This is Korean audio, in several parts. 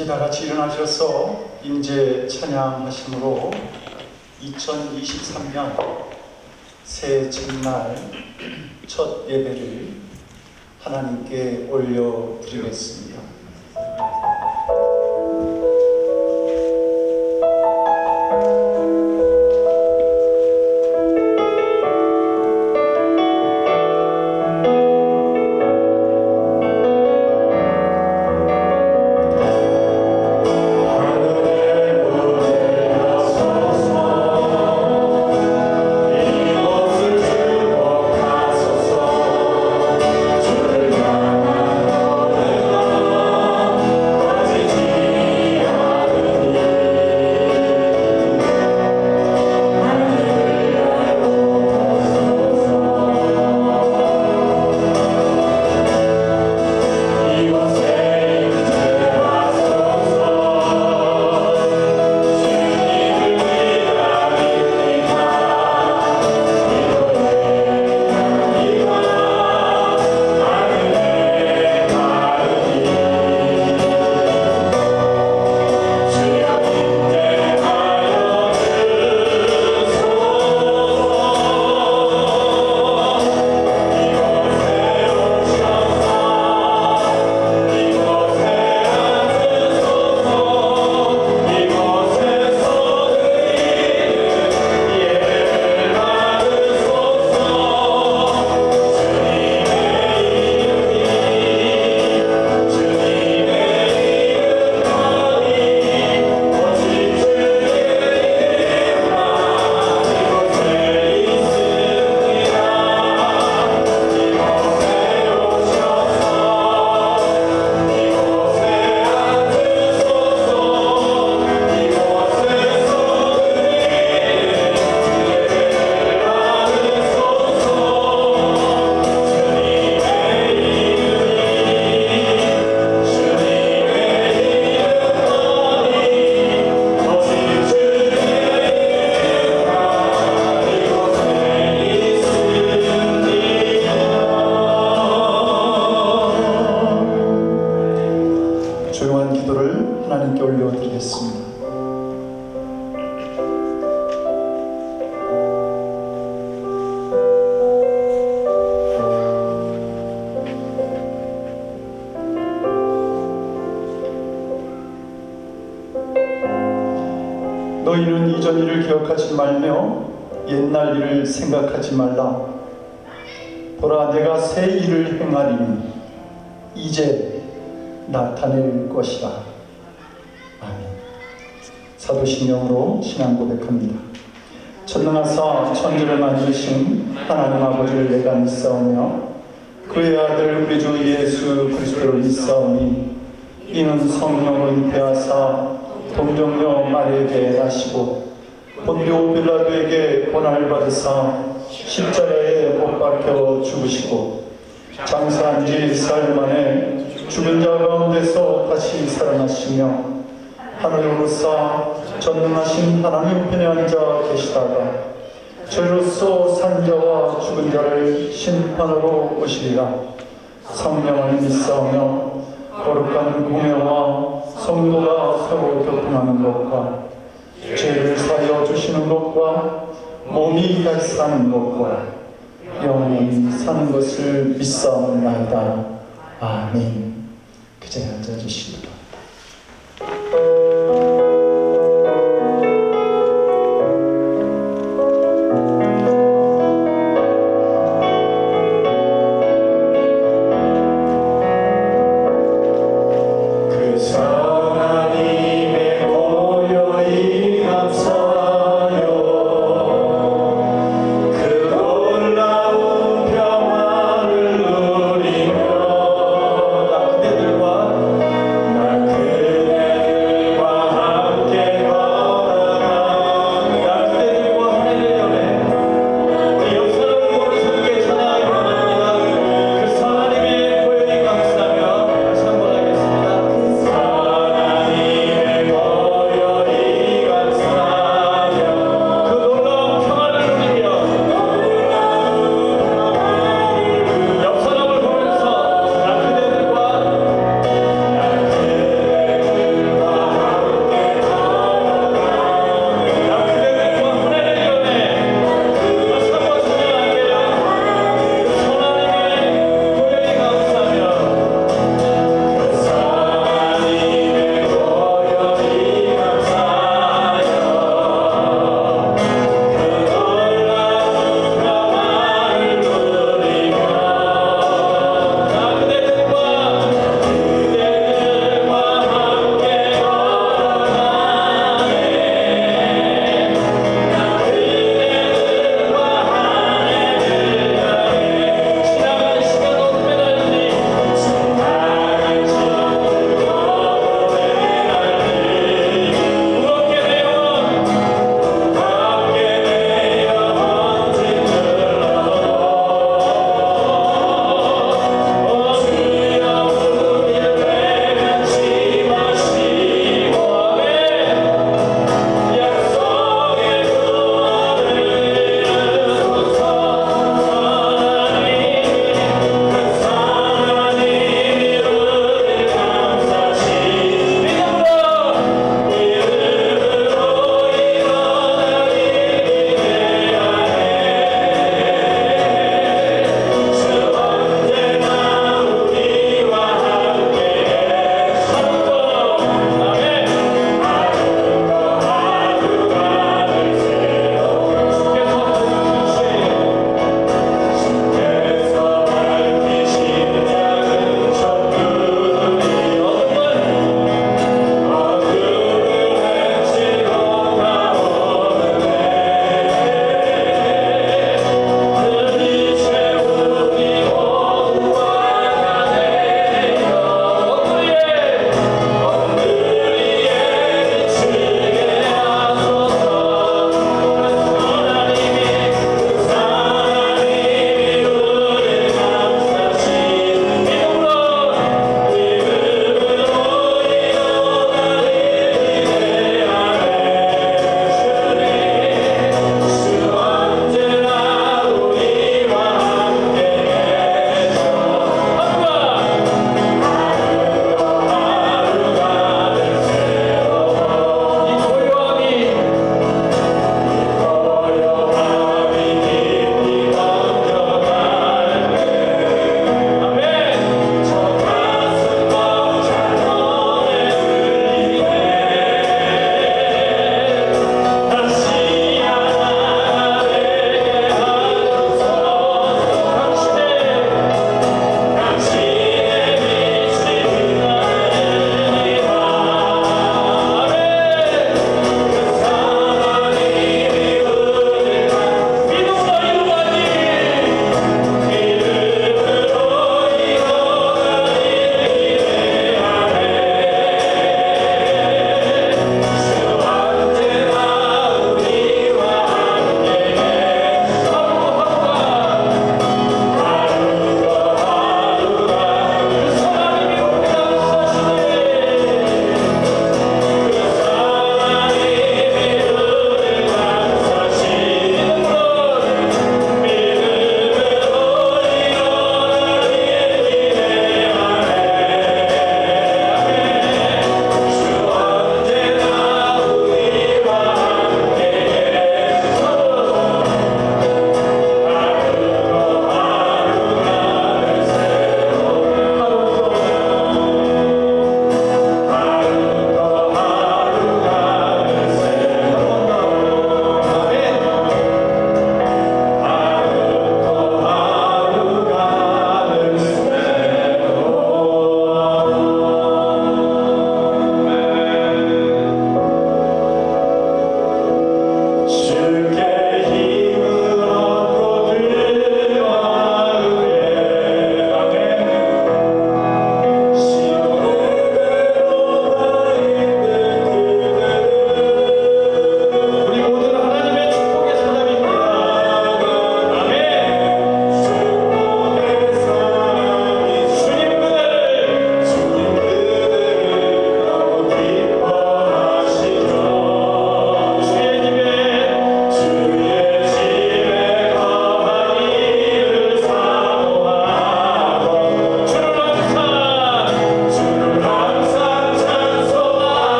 이제 다 같이 일어나셔서 인제 찬양하심으로 2023년 새해 첫날 첫 예배를 하나님께 올려드리겠습니다. 조용한 기도를 하나님께 올려드리겠습니다. 너희는 이전 일을 기억하지 말며 옛날 일을 생각하지 말라. 보라, 내가 새 일을 행하리니 이제 나타낼 것이다. 아멘. 사도신경으로 신앙 고백합니다. 전능하사 천지를 만드신 하나님 아버지를 내가 믿사오며 그의 아들 우리 주 예수 그리스도를 믿사오니 이는 성령으로 잉태하사 동정녀 마리아에게 나시고 본디오 빌라도에게 고난을 받으사 십자가에 못 박혀 죽으시고 장사한 지 사흘 만에 죽은 자 가운데서 다시 살아나시며 하늘에 오르사 전능하신 하나님 편에 앉아 계시다가 저희로서 산 자와 죽은 자를 심판으로 오시리라. 성령을 믿사오며 거룩한 공회와 성도가 서로 교통하는 것과 죄를 사하여 주시는 것과 몸이 다시 사는 것과 영원히 사는 것을 믿사옵나이다. 아멘. 그 자리에 앉아주시기 바랍니다. 나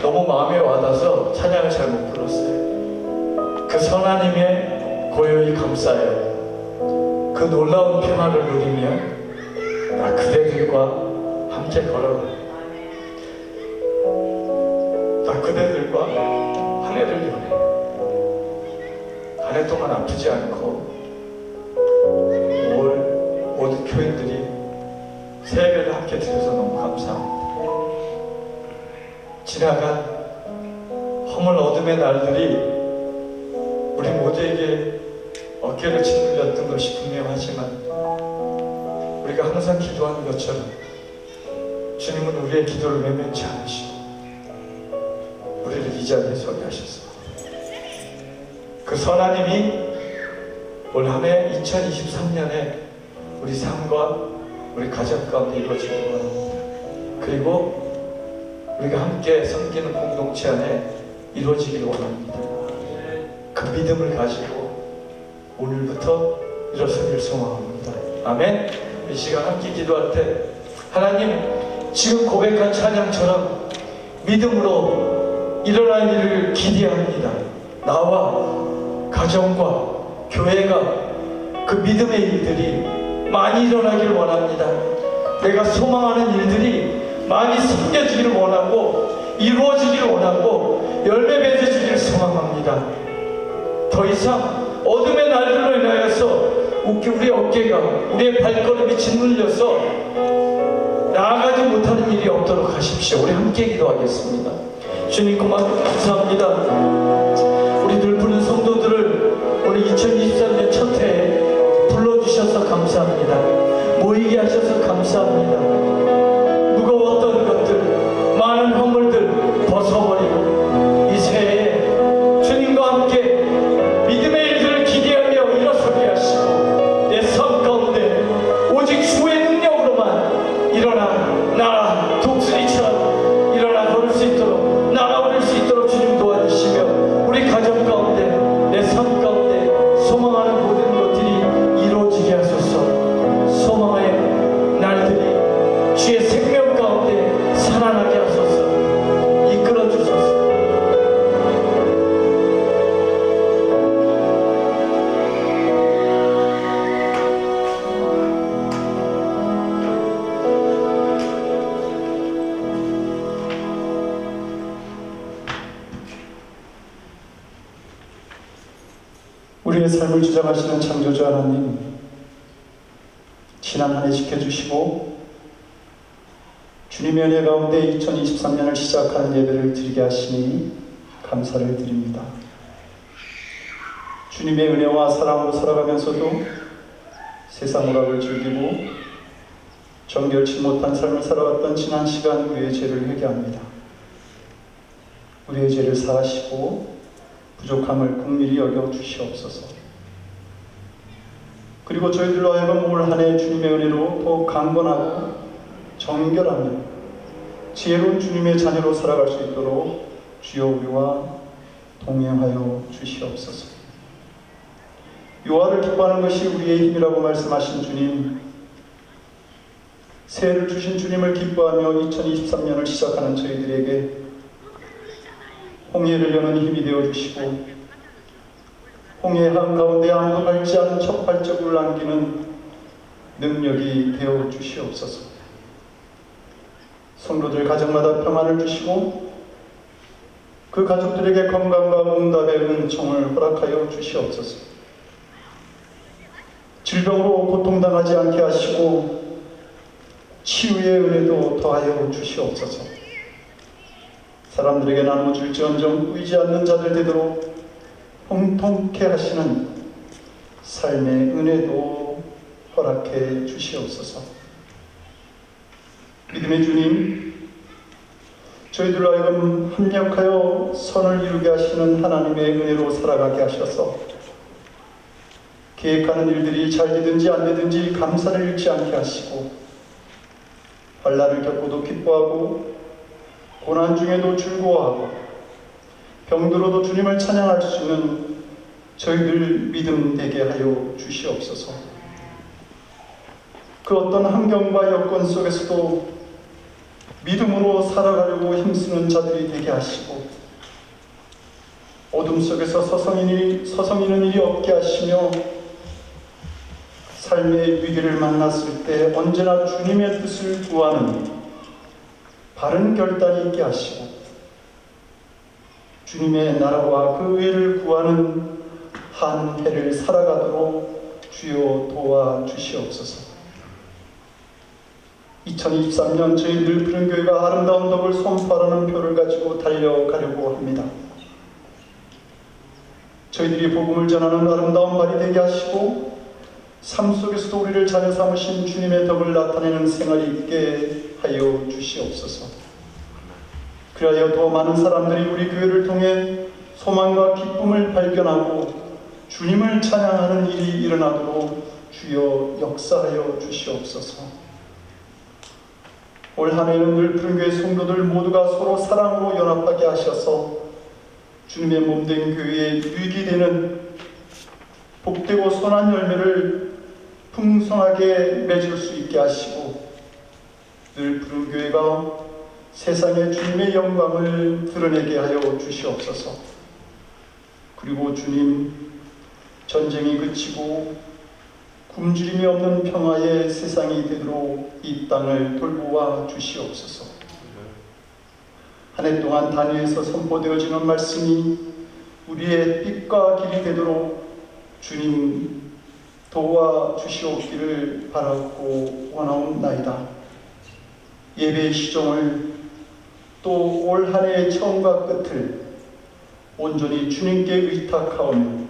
너무 마음에 와닿아서 찬양을 잘 못 불렀어요. 그 선하님의 고요히 감싸요. 그 놀라운 평화를 누리며 나 그대들과 함께 걸어라. 나 그대들과 한 해를 연해. 한 해 동안 아프지 않고 모든 교인들이 세배를 함께 드려서 너무 감사합니다. 지나간 허물 어둠의 날들이 우리 모두에게 어깨를 짓눌렸던 것이 분명하지만 우리가 항상 기도하는 것처럼 주님은 우리의 기도를 외면치 않으시고 우리를 이 자리에 서게 하셨습니다. 그 선하님이 올 한 해 2023년에 우리 삶과 우리 가정 가운데 이루어지길 원합니다. 그리고 우리가 함께 섬기는 공동체 안에 이루어지길 원합니다. 그 믿음을 가지고 오늘부터 일어서길 소망합니다. 아멘. 이 시간 함께 기도할 때 하나님, 지금 고백한 찬양처럼 믿음으로 일어날 일을 기대합니다. 나와 가정과 교회가 그 믿음의 일들이 많이 일어나길 원합니다. 내가 소망하는 일들이 많이 섬겨지기를 원하고 이루어지기를 원하고 열매 맺어지기를 소망합니다. 더 이상 어둠의 날들로 인하여서 우리의 어깨가 우리의 발걸음이 짓눌려서 나아가지 못하는 일이 없도록 하십시오. 우리 함께 기도하겠습니다. 주님 고맙고 감사합니다. 우리 늘 부른 성도들을 오늘 2023년 첫 해에 불러주셔서 감사합니다. 모이게 하셔서 감사합니다. 무거웠던 것들, 많은 허물들 벗어버리고 이 새해에 주님과 함께 믿음의 일들을 기대하며 일어서게 하시고 내 삶 가운데 오직 주의 능력으로만 일어나 나라 독수리처럼 일어나 걸을 수 있도록 날아오를 수 있도록 주님 도와주시며 우리 가정 가운데 내 삶 가운데 소망하는 모든 것들이 이루어지게 하소서. 소망의 날들이 주의 생명 가운데 살아나게 하소서. 이끌어 주소서. 우리의 삶을 주장하시는 창조주 하나님, 지난 한 해 지켜주시고 주님의 은혜 가운데 2023년을 시작하는 예배를 드리게 하시니 감사를 드립니다. 주님의 은혜와 사랑으로 살아가면서도 세상 오락을 즐기고 정결치 못한 삶을 살아왔던 지난 시간 우리의 죄를 회개합니다. 우리의 죄를 사하시고 부족함을 긍휼히 여겨 주시옵소서. 그리고 저희들로 하여금 올 한 해 주님의 은혜로 더욱 강건하고 정결하며 지혜로운 주님의 자녀로 살아갈 수 있도록 주여 우리와 동행하여 주시옵소서. 요한을 기뻐하는 것이 우리의 힘이라고 말씀하신 주님, 새해를 주신 주님을 기뻐하며 2023년을 시작하는 저희들에게 홍해를 여는 힘이 되어주시고 홍해 한가운데 아무도 밟지 않은 첫 발자국을 남기는 능력이 되어주시옵소서. 성도들 가정마다 평안을 주시고 그 가족들에게 건강과 응답의 은총을 허락하여 주시옵소서. 질병으로 고통당하지 않게 하시고 치유의 은혜도 더하여 주시옵소서. 사람들에게 나눠줄지언정 보이지 않는 자들 되도록 통통케 하시는 삶의 은혜도 허락해 주시옵소서. 믿음의 주님, 저희들로 하여금 합력하여 선을 이루게 하시는 하나님의 은혜로 살아가게 하셔서 계획하는 일들이 잘 되든지 안 되든지 감사를 잃지 않게 하시고 환난을 겪고도 기뻐하고 고난 중에도 즐거워하고 병들어도 주님을 찬양할 수 있는 저희들 믿음 되게 하여 주시옵소서. 그 어떤 환경과 여건 속에서도 믿음으로 살아가려고 힘쓰는 자들이 되게 하시고 어둠 속에서 서성이는 일이 없게 하시며 삶의 위기를 만났을 때 언제나 주님의 뜻을 구하는 바른 결단이 있게 하시고 주님의 나라와 그 의를 구하는 한 해를 살아가도록 주여 도와주시옵소서. 2023년 저희 늘푸른 교회가 아름다운 덕을 선포하라는 표를 가지고 달려가려고 합니다. 저희들이 복음을 전하는 아름다운 말이 되게 하시고 삶 속에서도 우리를 자녀 삼으신 주님의 덕을 나타내는 생활이 있게 하여 주시옵소서. 그리하여 더 많은 사람들이 우리 교회를 통해 소망과 기쁨을 발견하고 주님을 찬양하는 일이 일어나도록 주여 역사하여 주시옵소서. 올 한 해는 늘푸른 교회 성도들 모두가 서로 사랑으로 연합하게 하셔서 주님의 몸된 교회에 유익이 되는 복되고 선한 열매를 풍성하게 맺을 수 있게 하시고 늘푸른 교회가 세상에 주님의 영광을 드러내게 하여 주시옵소서. 그리고 주님, 전쟁이 그치고 굶주림이 없는 평화의 세상이 되도록 이 땅을 돌보아 주시옵소서. 한 해 동안 단위에서 선포되어지는 말씀이 우리의 빛과 길이 되도록 주님 도와주시옵기를 바라고 원하옵나이다. 예배의 시종을 또 올 한 해의 처음과 끝을 온전히 주님께 의탁하오며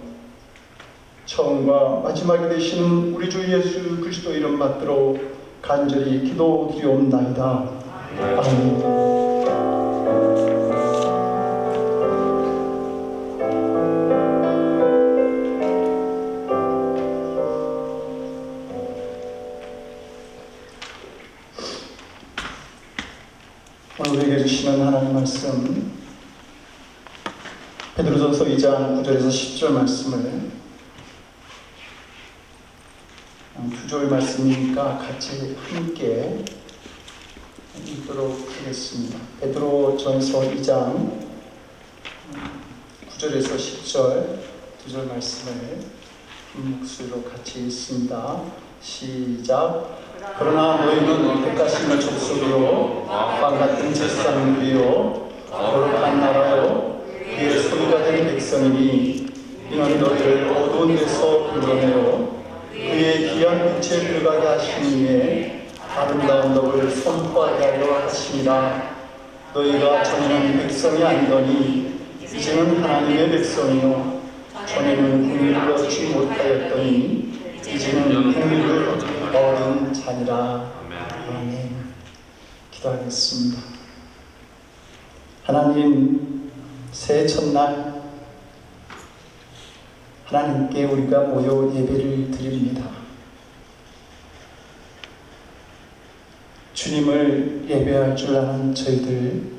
처음과 마지막이 되시는 우리 주 예수 그리스도 이름 받들어 간절히 기도드리옵나이다. 아멘. 오늘 우리에게 주시는 하나님 말씀 베드로전서 2장 9절에서 10절 말씀을 두 절 말씀이니까 같이 함께 읽도록 하겠습니다. 베드로전서 2장 9절에서 10절 두 절 말씀을 한 목소리로 같이 읽습니다. 시작. 그러나 너희는 택하심의 족속이요 왕같은 제사장이요 거룩한 나라요 그의 소유가 된 백성이니 이는 너희를 어두운 데서 불러내어 그의 귀한 빛에 들어가게 하시니 아름다운 덕을 선포하게 하려 하시니라. 너희가 전에는 백성이 아니더니 이제는 하나님의 백성이요 전에는 긍휼을 얻지 못하였더니 이제는 긍휼을 얻은 자니라. 아멘. 기도하겠습니다. 하나님, 새해 첫날 하나님께 우리가 모여 예배를 드립니다. 주님을 예배할 줄 아는 저희들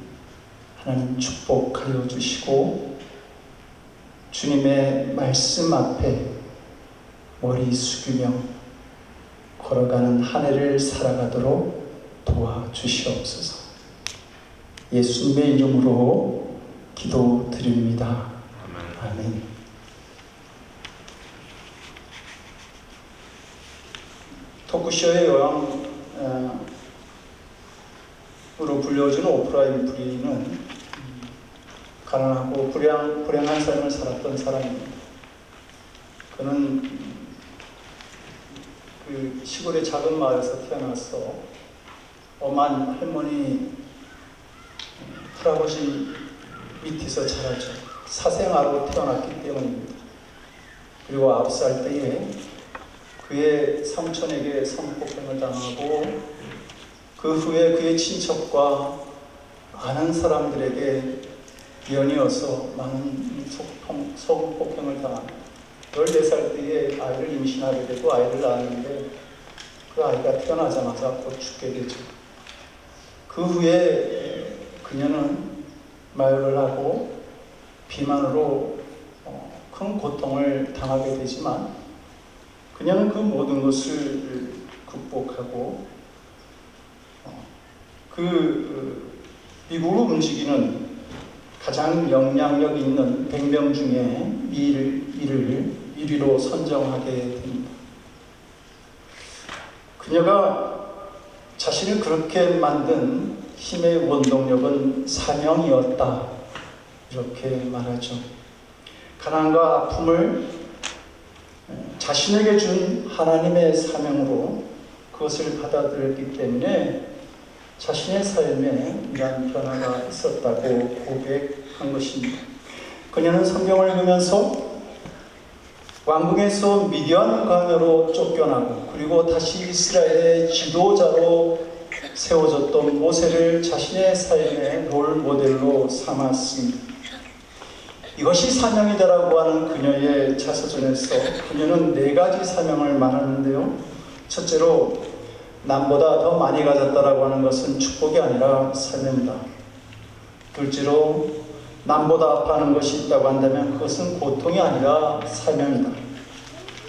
하나님 축복하여 주시고 주님의 말씀 앞에 머리 숙이며 걸어가는 한 해를 살아가도록 도와주시옵소서. 예수님의 이름으로 기도드립니다. 아멘. 토크쇼의 여왕으로 불려지는 오프라 윈프리는 가난하고 불행한 삶을 살았던 사람입니다. 그는 그 시골의 작은 마을에서 태어나서 엄한 할머니 할아버지 밑에서 자라죠. 사생아로 태어났기 때문입니다. 그리고 9살 때에 그의 삼촌에게 성폭행을 당하고 그 후에 그의 친척과 아는 사람들에게 연이어서 많은 성폭행을 당합니다. 14살 때에 아이를 임신하게 되고 아이를 낳았는데 그 아이가 태어나자마자 곧 죽게 되죠. 그 후에 그녀는 마혈을 하고 비만으로 큰 고통을 당하게 되지만 그녀는 그 모든 것을 극복하고 미국으로 움직이는 가장 영향력 있는 100명 중에 1위로 선정하게 됩니다. 그녀가 자신을 그렇게 만든 힘의 원동력은 사명이었다, 이렇게 말하죠. 가난과 아픔을 자신에게 준 하나님의 사명으로 그것을 받아들였기 때문에 자신의 삶에 이러한 변화가 있었다고 고백한 것입니다. 그녀는 성경을 읽으면서 왕궁에서 미디안 광야로 쫓겨나고 그리고 다시 이스라엘의 지도자로 세워졌던 모세를 자신의 삶의 롤 모델로 삼았습니다. 이것이 사명이다라고 하는 그녀의 자서전에서 그녀는 4가지 사명을 말하는데요. 첫째로, 남보다 더 많이 가졌다라고 하는 것은 축복이 아니라 사명이다. 둘째로, 남보다 아파하는 것이 있다고 한다면 그것은 고통이 아니라 사명이다.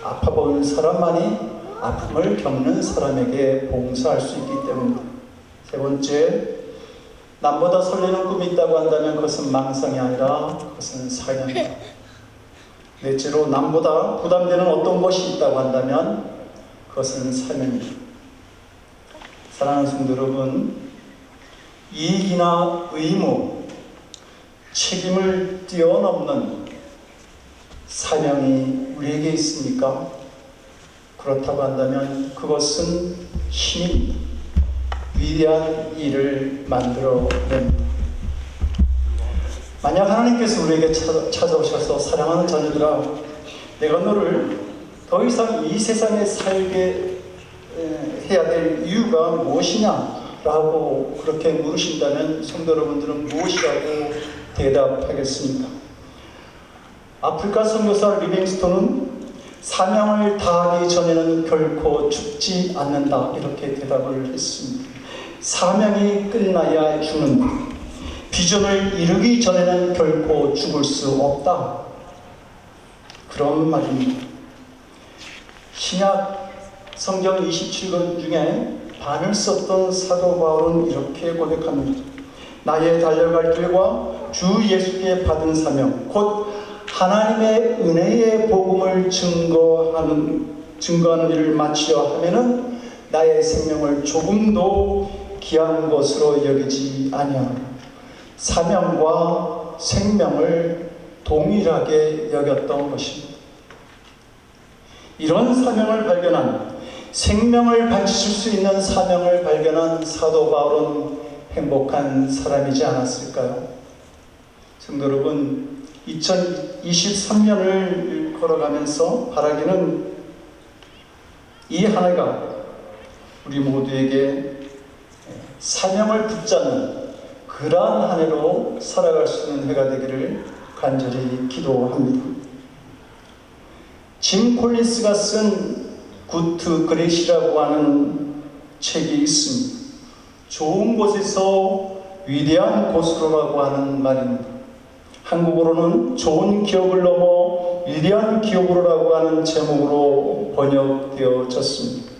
아파보는 사람만이 아픔을 겪는 사람에게 봉사할 수 있기 때문이다. 세 번째, 남보다 설레는 꿈이 있다고 한다면 그것은 망상이 아니라 그것은 사명이다. 넷째로, 남보다 부담되는 어떤 것이 있다고 한다면 그것은 사명이다. 사랑하는 성도 여러분, 이익이나 의무, 책임을 뛰어넘는 사명이 우리에게 있습니까? 그렇다고 한다면 그것은 힘이 위대한 일을 만들어냅니다. 만약 하나님께서 우리에게 찾아오셔서 사랑하는 자녀들아, 내가 너를 더 이상 이 세상에 살게 해야 될 이유가 무엇이냐? 라고 그렇게 물으신다면 성도 여러분들은 무엇이라고 대답하겠습니까? 아프리카 선교사 리빙스톤은 사명을 다하기 전에는 결코 죽지 않는다, 이렇게 대답을 했습니다. 사명이 끝나야 죽는다. 비전을 이루기 전에는 결코 죽을 수 없다, 그런 말입니다. 신약 성경 27권 중에 반을 썼던 사도 바울은 이렇게 고백합니다. 나의 달려갈 길과 주 예수께 받은 사명, 곧 하나님의 은혜의 복음을 증거하는 일을 마치려 하면은 나의 생명을 조금도 귀한 것으로 여기지 아니하노라. 사명과 생명을 동일하게 여겼던 것입니다. 이런 사명을 발견한, 생명을 바치실 수 있는 사명을 발견한 사도 바울은 행복한 사람이지 않았을까요? 성도 여러분, 2023년을 걸어가면서 바라기는 이 한 해가 우리 모두에게 사명을 붙잡는 그러한 한 해로 살아갈 수 있는 해가 되기를 간절히 기도합니다. 짐 콜린스가 쓴 굿 그레이시라고 하는 책이 있습니다. 좋은 곳에서 위대한 곳으로라고 하는 말입니다. 한국어로는 좋은 기업을 넘어 위대한 기업으로라고 하는 제목으로 번역되어졌습니다.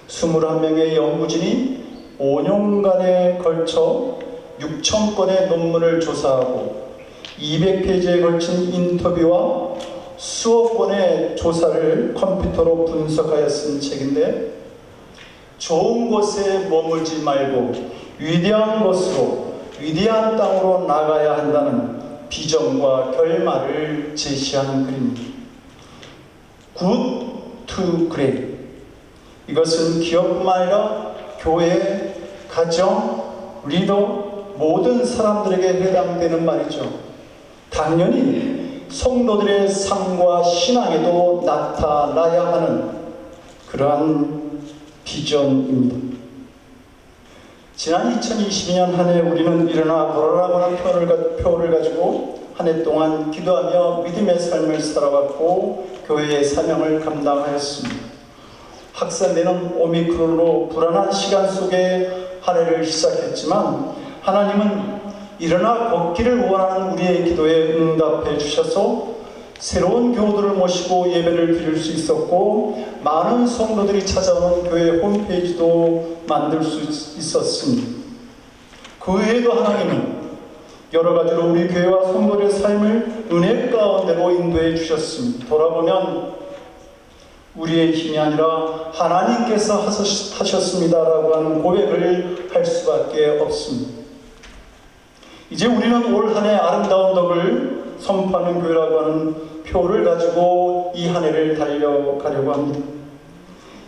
21명의 연구진이 5년간에 걸쳐 6,000건의 논문을 조사하고 200페이지에 걸친 인터뷰와 수억 건의 조사를 컴퓨터로 분석하여 쓴 책인데, 좋은 곳에 머물지 말고 위대한 곳으로, 위대한 땅으로 나가야 한다는 비전과 결말을 제시하는 글입니다. Good to Great. 이것은 기업뿐만 아니라 교회, 가정, 리더, 모든 사람들에게 해당되는 말이죠. 당연히 성도들의 삶과 신앙에도 나타나야 하는 그러한 비전입니다. 지난 2022년 한 해 우리는 일어나 걸어라고 하는 표를 가지고 한 해 동안 기도하며 믿음의 삶을 살아왔고 교회의 사명을 감당하였습니다. 확산되는 오미크론으로 불안한 시간 속에 한 해를 시작했지만 하나님은 일어나 걷기를 원하는 우리의 기도에 응답해 주셔서 새로운 교우들을 모시고 예배를 드릴 수 있었고, 많은 성도들이 찾아오는 교회 홈페이지도 만들 수 있었습니다. 그 외에도 하나님은 여러 가지로 우리 교회와 성도들의 삶을 은혜 가운데로 인도해 주셨습니다. 돌아보면 우리의 힘이 아니라 하나님께서 하셨습니다라고 하는 고백을 할 수밖에 없습니다. 이제 우리는 올 한 해 아름다운 덕을 선포하는 교회라고 하는 표를 가지고 이 한 해를 달려가려고 합니다.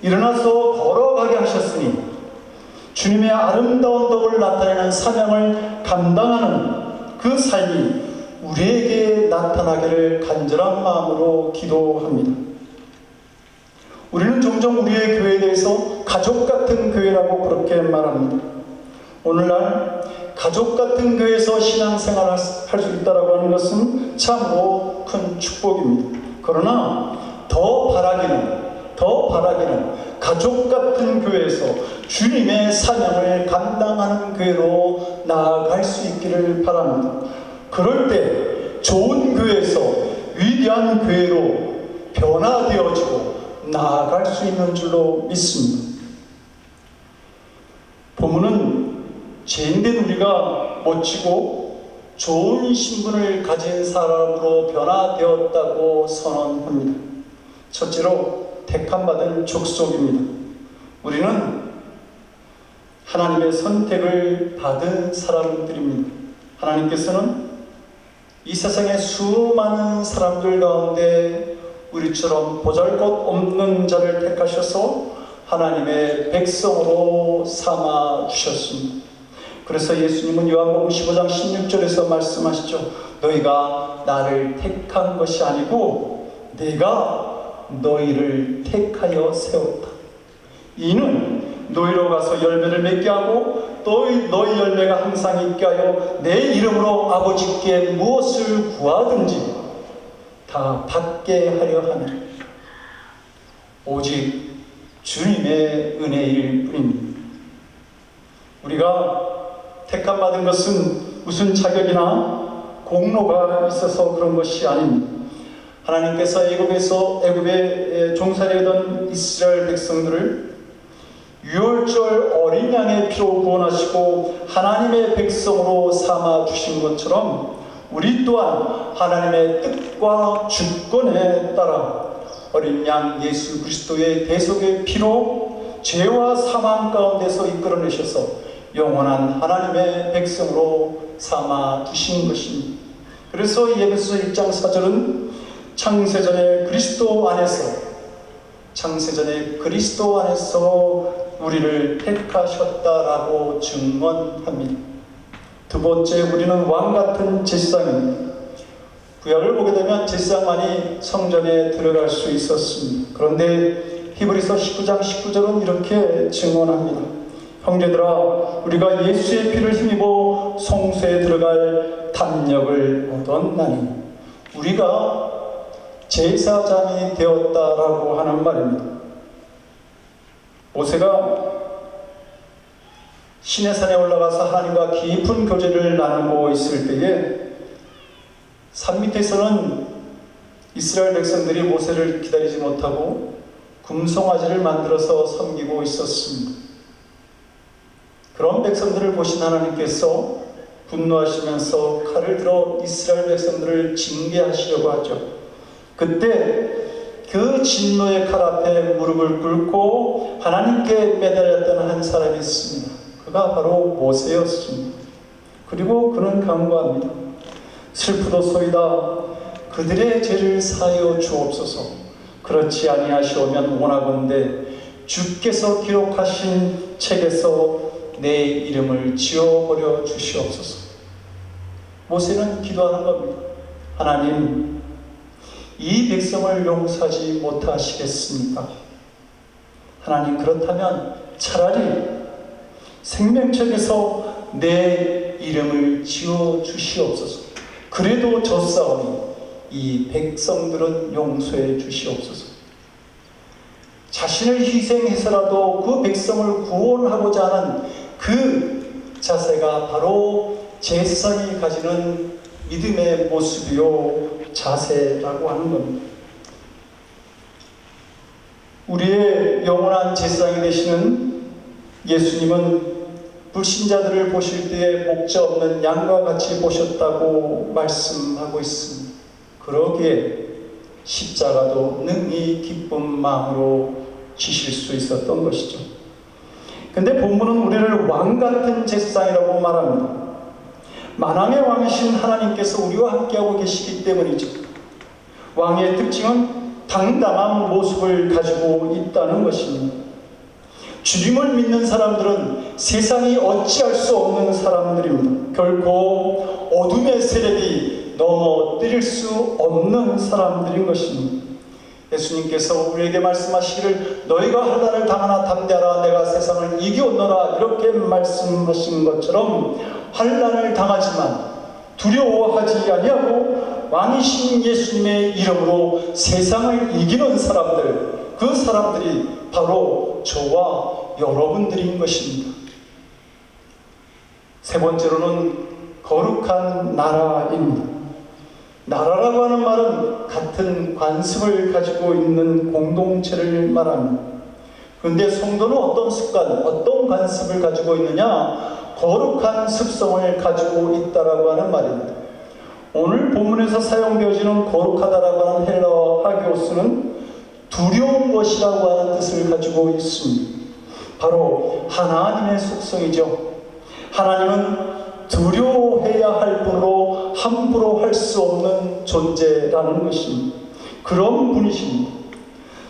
일어나서 걸어가게 하셨으니 주님의 아름다운 덕을 나타내는 사명을 감당하는 그 삶이 우리에게 나타나기를 간절한 마음으로 기도합니다. 우리는 종종 우리의 교회에 대해서 가족 같은 교회라고 그렇게 말합니다. 오늘날 가족 같은 교회에서 신앙생활을 할 수 있다고 하는 것은 참으로 큰 축복입니다. 그러나 더 바라기는 가족 같은 교회에서 주님의 사명을 감당하는 교회로 나아갈 수 있기를 바랍니다. 그럴 때 좋은 교회에서 위대한 교회로 변화되어지고 나아갈 수 있는 줄로 믿습니다. 본문은 죄인된 우리가 멋지고 좋은 신분을 가진 사람으로 변화되었다고 선언합니다. 첫째로 택함받은 족속입니다. 우리는 하나님의 선택을 받은 사람들입니다. 하나님께서는 이 세상의 수많은 사람들 가운데 우리처럼 보잘것없는 자를 택하셔서 하나님의 백성으로 삼아 주셨습니다. 그래서 예수님은 요한복음 15장 16절에서 말씀하시죠. 너희가 나를 택한 것이 아니고 내가 너희를 택하여 세웠다. 이는 너희로 가서 열매를 맺게 하고 너희 열매가 항상 있게 하여 내 이름으로 아버지께 무엇을 구하든지 다 받게 하려 하느라. 오직 주님의 은혜일 뿐입니다. 우리가 택함받은 것은 무슨 자격이나 공로가 있어서 그런 것이 아닙니다. 하나님께서 애굽에 종살이하던 이스라엘 백성들을 유월절 어린 양의 피로 구원하시고 하나님의 백성으로 삼아 주신 것처럼 우리 또한 하나님의 뜻과 주권에 따라 어린 양 예수 그리스도의 대속의 피로 죄와 사망 가운데서 이끌어내셔서 영원한 하나님의 백성으로 삼아 주신 것입니다. 그래서 에베소서 1장 4절은 창세전에 그리스도 안에서 우리를 택하셨다라고 증언합니다. 두 번째, 우리는 왕같은 제사장입니다. 구약을 보게 되면 제사장만이 성전에 들어갈 수 있었습니다. 그런데 히브리서 19장 19절은 이렇게 증언합니다. 형제들아, 우리가 예수의 피를 힘입어 성소에 들어갈 담력을 얻었나니 우리가 제사장이 되었다라고 하는 말입니다. 모세가 시내산에 올라가서 하나님과 깊은 교제를 나누고 있을 때에 산 밑에서는 이스라엘 백성들이 모세를 기다리지 못하고 금송아지를 만들어서 섬기고 있었습니다. 그런 백성들을 보신 하나님께서 분노하시면서 칼을 들어 이스라엘 백성들을 징계하시려고 하죠. 그때 그 진노의 칼 앞에 무릎을 꿇고 하나님께 매달렸던 한 사람이 있습니다. 그가 바로 모세였습니다. 그리고 그는 간구합니다. 슬프도소이다. 그들의 죄를 사하여 주옵소서. 그렇지 아니하시오면 원하건대 주께서 기록하신 책에서 내 이름을 지워버려 주시옵소서. 모세는 기도하는 겁니다. 하나님, 이 백성을 용서하지 못하시겠습니까? 하나님, 그렇다면 차라리 생명책에서 내 이름을 지워 주시옵소서. 그래도 졌사오니 이 백성들은 용서해 주시옵소서. 자신을 희생해서라도 그 백성을 구원하고자 하는 그 자세가 바로 제사장이 가지는 믿음의 모습이요 자세라고 하는 겁니다. 우리의 영원한 제사장이 되시는 예수님은 불신자들을 보실 때에 목자 없는 양과 같이 보셨다고 말씀하고 있습니다. 그러기에 십자가도 능히 기쁜 마음으로 지실 수 있었던 것이죠. 근데 본문은 우리를 왕같은 제사장이라고 말합니다. 만왕의 왕이신 하나님께서 우리와 함께하고 계시기 때문이죠. 왕의 특징은 당당한 모습을 가지고 있다는 것입니다. 주님을 믿는 사람들은 세상이 어찌할 수 없는 사람들입니다. 결코 어둠의 세력이 넘어뜨릴 수 없는 사람들인 것입니다. 예수님께서 우리에게 말씀하시기를 너희가 환난을 당하나 담대하라 내가 세상을 이기었노라 이렇게 말씀하신 것처럼 환난을 당하지만 두려워하지 아니하고 왕이신 예수님의 이름으로 세상을 이기는 사람들, 그 사람들이 바로 저와 여러분들인 것입니다. 세 번째로는 거룩한 나라입니다. 나라라고 하는 말은 같은 관습을 가지고 있는 공동체를 말합니다. 그런데 성도는 어떤 습관, 어떤 관습을 가지고 있느냐? 거룩한 습성을 가지고 있다라고 하는 말입니다. 오늘 본문에서 사용되어지는 거룩하다라고 하는 헬라어 하기오스는 두려운 것이라고 하는 뜻을 가지고 있습니다. 바로 하나님의 속성이죠. 하나님은 두려워해야 할 뿐으로 함부로 할 수 없는 존재라는 것입니다. 그런 분이십니다.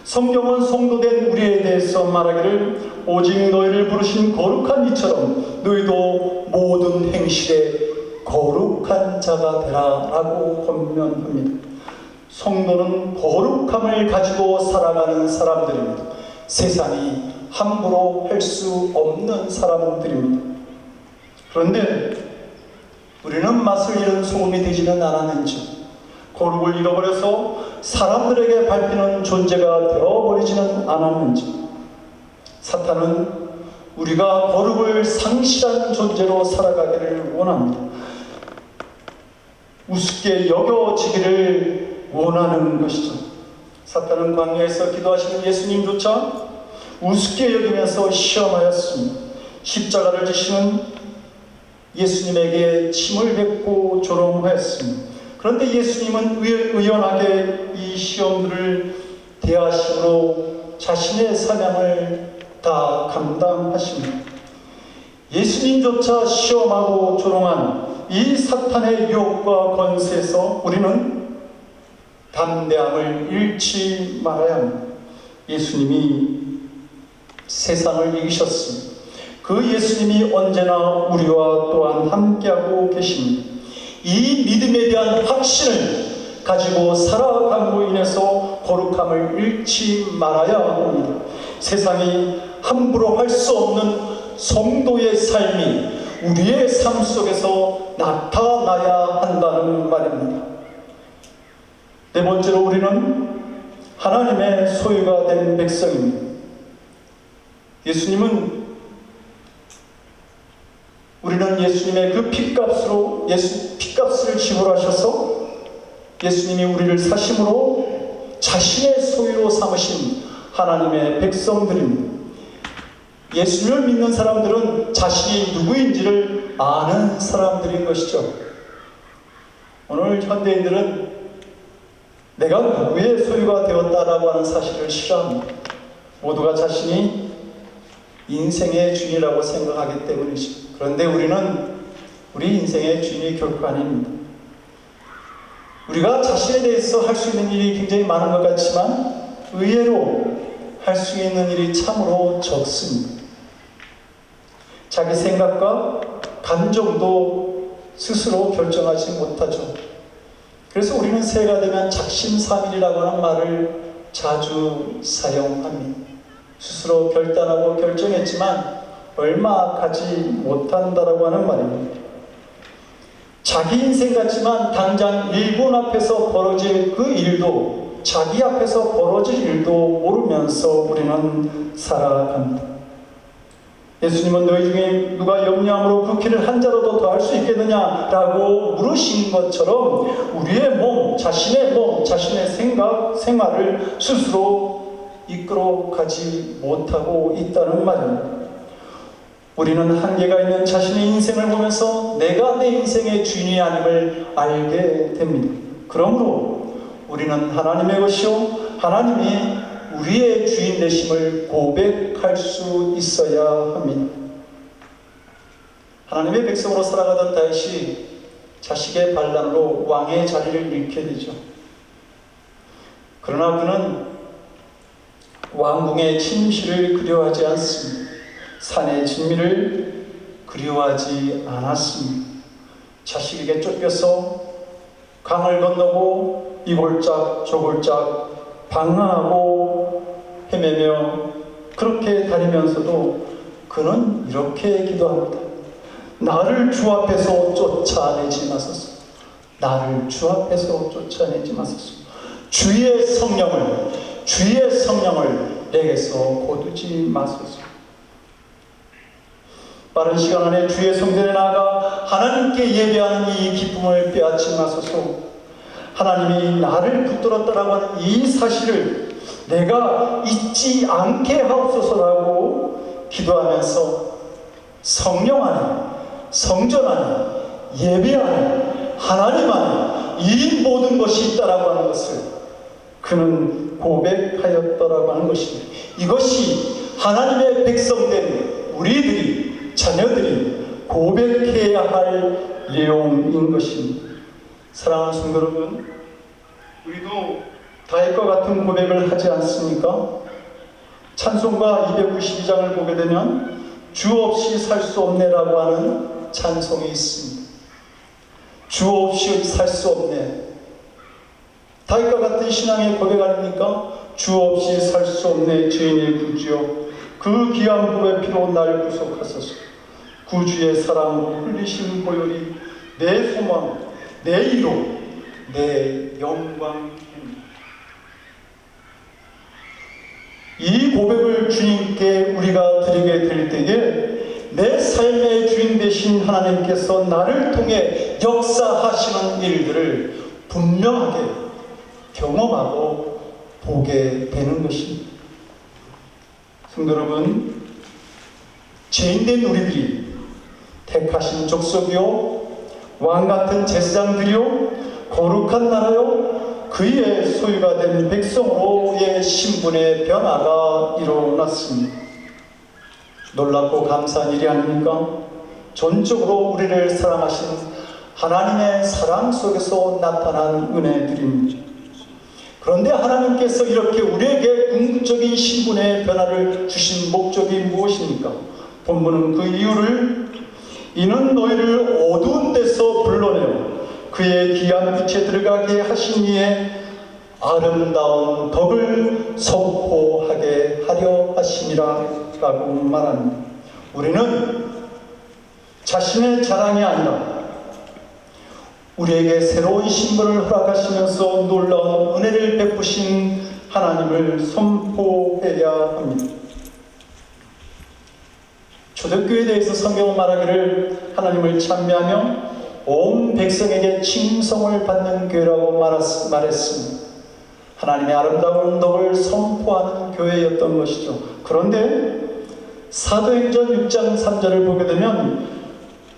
성경은 성도된 우리에 대해서 말하기를 오직 너희를 부르신 거룩한 이처럼 너희도 모든 행실에 거룩한 자가 되라 라고 권면합니다. 성도는 거룩함을 가지고 살아가는 사람들입니다. 세상이 함부로 할 수 없는 사람들입니다. 그런데 우리는 맛을 잃은 소금이 되지는 않았는지, 거룩을 잃어버려서 사람들에게 밟히는 존재가 되어버리지는 않았는지, 사탄은 우리가 거룩을 상실한 존재로 살아가기를 원합니다. 우습게 여겨지기를 원하는 것이죠. 사탄은 광야에서 기도하시는 예수님조차 우습게 여기면서 시험하였습니다. 십자가를 지시는 예수님에게 침을 뱉고 조롱하였습니다. 그런데 예수님은 의연하게 이 시험들을 대하심으로 자신의 사명을 다 감당하십니다. 예수님조차 시험하고 조롱한 이 사탄의 유혹과 권세에서 우리는 담대함을 잃지 말아야 합니다. 예수님이 세상을 이기셨습니다. 그 예수님이 언제나 우리와 또한 함께하고 계십니다. 이 믿음에 대한 확신을 가지고 살아감으로 인해서 거룩함을 잃지 말아야 합니다. 세상이 함부로 할 수 없는 성도의 삶이 우리의 삶 속에서 나타나야 한다는 말입니다. 네 번째로 우리는 하나님의 소유가 된 백성입니다. 우리는 예수님의 그 핏값으로 핏값을 지불하셔서 예수님이 우리를 사심으로 자신의 소유로 삼으신 하나님의 백성들입니다. 예수님을 믿는 사람들은 자신이 누구인지를 아는 사람들인 것이죠. 오늘 현대인들은 내가 누구의 소유가 되었다라고 하는 사실을 싫어합니다. 모두가 자신이 인생의 주인이라고 생각하기 때문이죠. 그런데 우리는 우리 인생의 주인이 결코 아닙니다. 우리가 자신에 대해서 할 수 있는 일이 굉장히 많은 것 같지만 의외로 할 수 있는 일이 참으로 적습니다. 자기 생각과 감정도 스스로 결정하지 못하죠. 그래서 우리는 새해가 되면 작심삼일이라고 하는 말을 자주 사용합니다. 스스로 결단하고 결정했지만 얼마 가지 못한다라고 하는 말입니다. 자기 인생 같지만 당장 일본 앞에서 벌어질 그 일도, 자기 앞에서 벌어질 일도 모르면서 우리는 살아갑니다. 예수님은 너희 중에 누가 염려함으로 그 길을 한 자라도 더 할 수 있겠느냐라고 물으신 것처럼 우리의 몸, 자신의 생각, 생활을 스스로 이끌어 가지 못하고 있다는 말입니다. 우리는 한계가 있는 자신의 인생을 보면서 내가 내 인생의 주인이 아님을 알게 됩니다. 그러므로 우리는 하나님의 것이요 하나님이 우리의 주인 되심을 고백할 수 있어야 합니다. 하나님의 백성으로 살아가던 다윗이 자식의 반란으로 왕의 자리를 잃게 되죠. 그러나 그는 왕궁의 침실을 그리워하지 않습니다. 산의 진미를 그리워하지 않았습니다. 자식에게 쫓겨서 강을 건너고 이 골짝 저 골짝 방황하고 헤매며 그렇게 다니면서도 그는 이렇게 기도합니다. 나를 주 앞에서 쫓아내지 마소서. 나를 주 앞에서 쫓아내지 마소서. 주의 성령을 내게서 거두지 마소서. 빠른 시간 안에 주의 성전에 나아가 하나님께 예배하는 이 기쁨을 빼앗지 마소서. 하나님이 나를 붙들었다라고 하는 이 사실을 내가 잊지 않게 하옵소서라고 기도하면서 성령 안에, 성전 안에, 예배 안에, 하나님 안에 이 모든 것이 있다라고 하는 것을 그는 고백하였더라고 하는 것입니다. 이것이 하나님의 백성된 우리들이, 자녀들이 고백해야 할 내용인 것입니다. 사랑하는 성도 여러분, 우리도 다윗과 같은 고백을 하지 않습니까? 찬송가 292장을 보게 되면 주 없이 살 수 없네라고 하는 찬송이 있습니다. 주 없이 살 수 없네. 다윗과 같은 신앙의 고백 아닙니까? 주 없이 살 수 없네 주인의 구주여, 그 귀한 보배 피로 날 구속하소서. 구주의 사랑으로 흘리신 보혈이 내 소망, 내 이로, 내 영광입니다. 이 고백을 주님께 우리가 드리게 될 때에 내 삶의 주인 되신 하나님께서 나를 통해 역사하시는 일들을 분명하게 경험하고 보게 되는 것입니다. 성도 여러분, 죄인된 우리들이 택하신 족속이요 왕같은 제사장들이요 거룩한 나라요 그의 소유가 된 백성으로의 신분의 변화가 일어났습니다. 놀랍고 감사한 일이 아닙니까? 전적으로 우리를 사랑하신 하나님의 사랑 속에서 나타난 은혜들입니다. 그런데 하나님께서 이렇게 우리에게 궁극적인 신분의 변화를 주신 목적이 무엇입니까? 본문은 그 이유를 이는 너희를 어두운 데서 불러내어 그의 귀한 빛에 들어가게 하신 이에 아름다운 덕을 선포하게 하려 하심이라 라고 말합니다. 우리는 자신의 자랑이 아니라 우리에게 새로운 신분을 허락하시면서 놀라운 은혜를 베푸신 하나님을 선포해야 합니다. 초대교회에 대해서 성경은 말하기를 하나님을 찬미하며 온 백성에게 칭송을 받는 교회라고 말했습니다. 하나님의 아름다운 덕을 선포하는 교회였던 것이죠. 그런데 사도행전 6장 3절을 보게 되면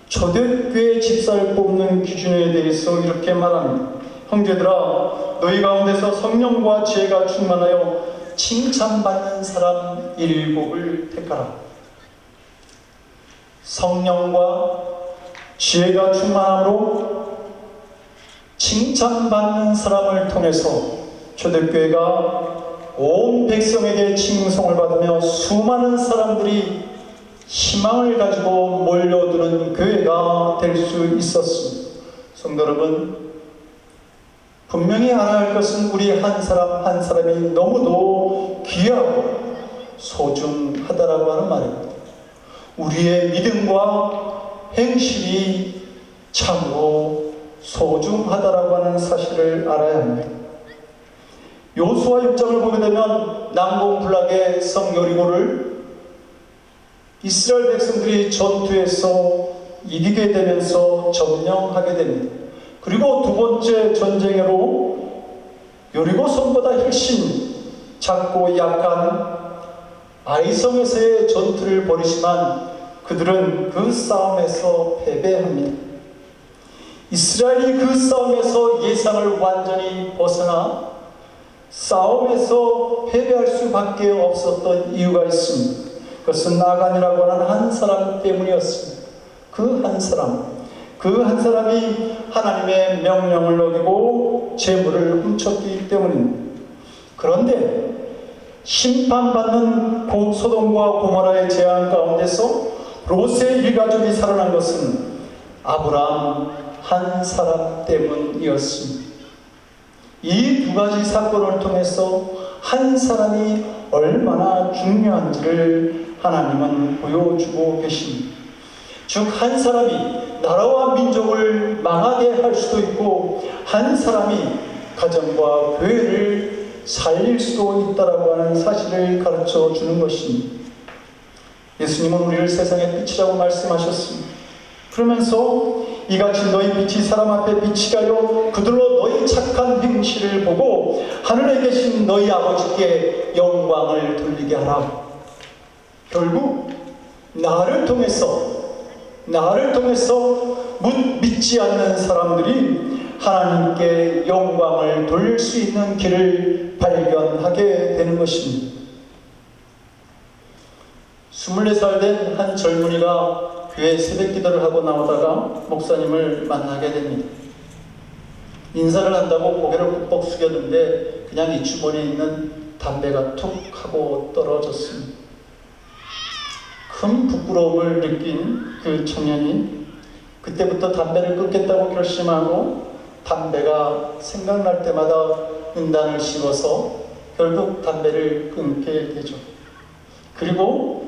초대교회 집사를 뽑는 기준에 대해서 이렇게 말합니다. 형제들아, 너희 가운데서 성령과 지혜가 충만하여 칭찬받는 사람 7을 택하라. 성령과 지혜가 충만함으로 칭찬받는 사람을 통해서 초대교회가 온 백성에게 칭송을 받으며 수많은 사람들이 희망을 가지고 몰려드는 교회가 될 수 있었습니다. 성도 여러분, 분명히 알아야 할 것은 우리 한 사람 한 사람이 너무도 귀하고 소중하다라고 하는 말입니다. 우리의 믿음과 행실이 참으로 소중하다라고 하는 사실을 알아야 합니다. 요수아 6장을 보게 되면 난공불락의 성 여리고를 이스라엘 백성들이 전투에서 이기게 되면서 점령하게 됩니다. 그리고 두 번째 전쟁으로 여리고 성보다 훨씬 작고 약한 아이성에서의 전투를 벌이지만 그들은 그 싸움에서 패배합니다. 이스라엘이 그 싸움에서 예상을 완전히 벗어나 싸움에서 패배할 수밖에 없었던 이유가 있습니다. 그것은 아간이라고 하는 한 사람 때문이었습니다. 그 한 사람이 하나님의 명령을 어기고 재물을 훔쳤기 때문입니다. 그런데 심판받는 소돔과 고모라의 재앙 가운데서 롯의 일가족이 살아난 것은 아브라함 한 사람 때문이었습니다. 이 두 가지 사건을 통해서 한 사람이 얼마나 중요한지를 하나님은 보여주고 계십니다. 즉, 한 사람이 나라와 민족을 망하게 할 수도 있고, 한 사람이 가정과 교회를 살릴 수도 있다라고 하는 사실을 가르쳐 주는 것입니다. 예수님은 우리를 세상의 빛이라고 말씀하셨습니다. 그러면서 이같이 너희 빛이 사람 앞에 빛이 가요 그들로 너희 착한 행실을 보고 하늘에 계신 너희 아버지께 영광을 돌리게 하라. 결국 나를 통해서 믿지 않는 사람들이 하나님께 영광을 돌릴 수 있는 길을 발견하게 되는 것입니다. 24살 된 한 젊은이가 교회 새벽 기도를 하고 나오다가 목사님을 만나게 됩니다. 인사를 한다고 고개를 꾹 숙였는데 그냥 이 주머니에 있는 담배가 툭 하고 떨어졌습니다. 큰 부끄러움을 느낀 그 청년이 그때부터 담배를 끊겠다고 결심하고 담배가 생각날 때마다 은단을 씹어서 결국 담배를 끊게 되죠. 그리고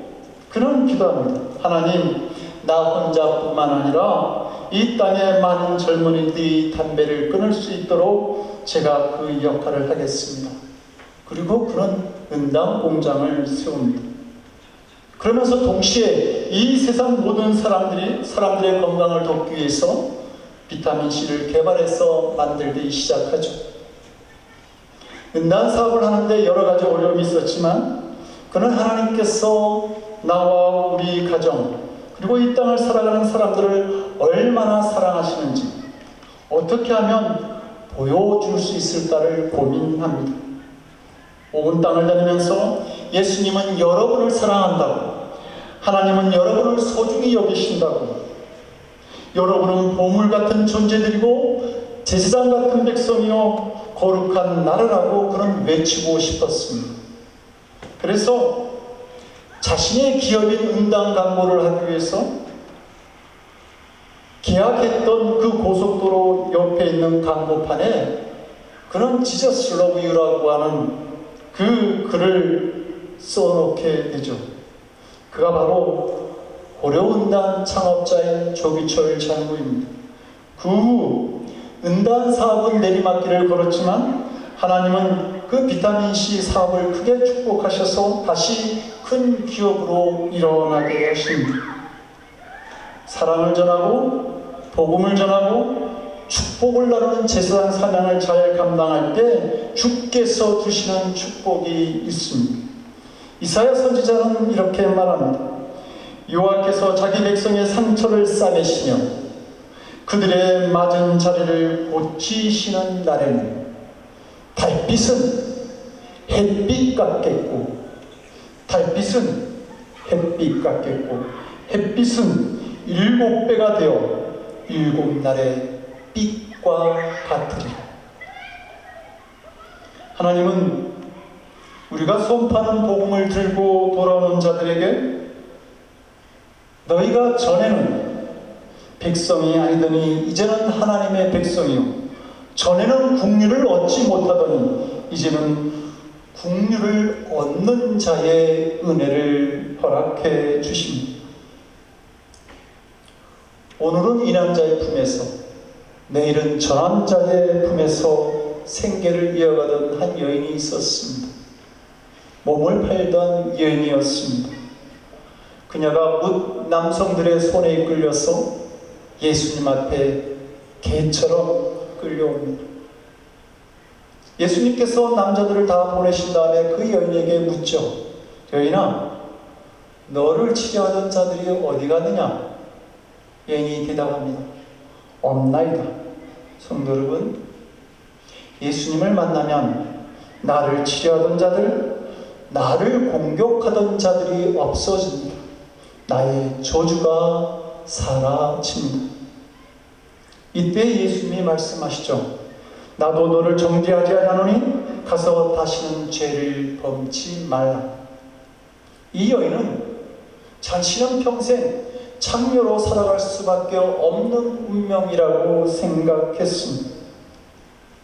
그는 기도합니다. 하나님, 나 혼자뿐만 아니라 이 땅의 많은 젊은이들이 담배를 끊을 수 있도록 제가 그 역할을 하겠습니다. 그리고 그는 은당 공장을 세웁니다. 그러면서 동시에 이 세상 모든 사람들의 건강을 돕기 위해서 비타민C를 개발해서 만들기 시작하죠. 은단 사업을 하는데 여러 가지 어려움이 있었지만 그는 하나님께서 나와 우리 가정 그리고 이 땅을 살아가는 사람들을 얼마나 사랑하시는지 어떻게 하면 보여줄 수 있을까를 고민합니다. 온 땅을 다니면서 예수님은 여러분을 사랑한다고, 하나님은 여러분을 소중히 여기신다고, 여러분은 보물 같은 존재들이고 제사장 같은 백성이요 거룩한 나라라고 그는 외치고 싶었습니다. 그래서 자신의 기업인 은당 광고를 하기 위해서 계약했던 그 고속도로 옆에 있는 광고판에 그는 지저스 러브 유라고 하는 그 글을 써놓게 되죠. 그가 바로 고려은단 창업자인 조기철 장로입니다. 그 후 은단 사업은 내리막길을 걸었지만 하나님은 그 비타민C 사업을 크게 축복하셔서 다시 큰 기업으로 일어나게 하십니다. 사랑을 전하고 복음을 전하고 축복을 나누는 제사장 사명을 잘 감당할 때 주께서 주시는 축복이 있습니다. 이사야 선지자는 이렇게 말합니다. 여호와께서 자기 백성의 상처를 싸매시며 그들의 맞은 자리를 고치시는 날에는 달빛은 햇빛 같겠고 햇빛은 7배가 되어 7날의 빛과 같으리라. 하나님은 우리가 선포하는 복음을 들고 돌아오는 자들에게 너희가 전에는 백성이 아니더니 이제는 하나님의 백성이요 전에는 국류를 얻지 못하더니 이제는 국류를 얻는 자의 은혜를 허락해 주십니다. 오늘은 이 남자의 품에서 내일은 저 남자의 품에서 생계를 이어가던 한 여인이 있었습니다. 몸을 팔던 여인이었습니다. 그녀가 뭇 남성들의 손에 이끌려서 예수님 앞에 개처럼 끌려옵니다. 예수님께서 남자들을 다 보내신 다음에 그 여인에게 묻죠. 여인아, 너를 치려하던 자들이 어디 갔느냐? 여인이 대답합니다. 없나이다. 성도 여러분, 예수님을 만나면 나를 치려하던 자들, 나를 공격하던 자들이 없어집니다. 나의 저주가 사라집니다. 이때 예수님이 말씀하시죠. 나도 너를 정죄하지 않으니 가서 다시는 죄를 범치 말라. 이 여인은 자신은 평생 창녀로 살아갈 수밖에 없는 운명이라고 생각했습니다.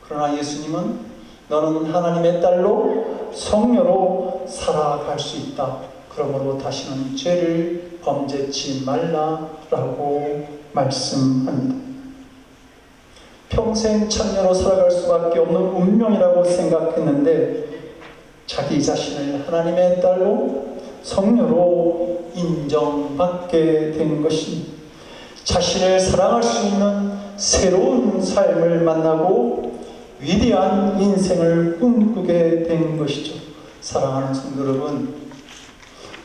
그러나 예수님은 너는 하나님의 딸로 성녀로 살아갈 수 있다. 그러므로 다시는 죄를 범죄치 말라라고 말씀합니다. 평생 창녀로 살아갈 수밖에 없는 운명이라고 생각했는데 자기 자신을 하나님의 딸로 성녀로 인정받게 된 것입니다. 자신을 사랑할 수 있는 새로운 삶을 만나고 위대한 인생을 꿈꾸게 된 것이죠. 사랑하는 성도 여러분,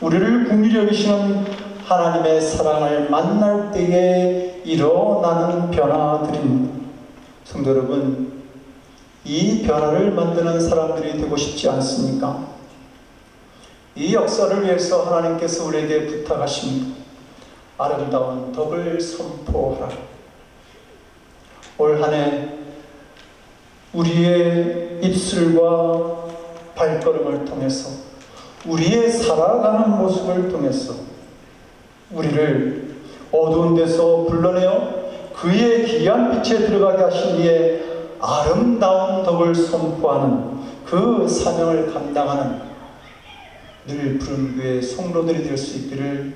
우리를 긍휼히 여기시는 하나님의 사랑을 만날 때에 일어나는 변화들입니다. 성도 여러분, 이 변화를 만드는 사람들이 되고 싶지 않습니까? 이 역사를 위해서 하나님께서 우리에게 부탁하십니다. 아름다운 덕을 선포하라. 올 한 해 우리의 입술과 발걸음을 통해서, 우리의 살아가는 모습을 통해서 우리를 어두운 데서 불러내어 그의 귀한 빛에 들어가게 하신 이의 아름다운 덕을 선포하는 그 사명을 감당하는 늘 푸른 교회 성도들이 될 수 있기를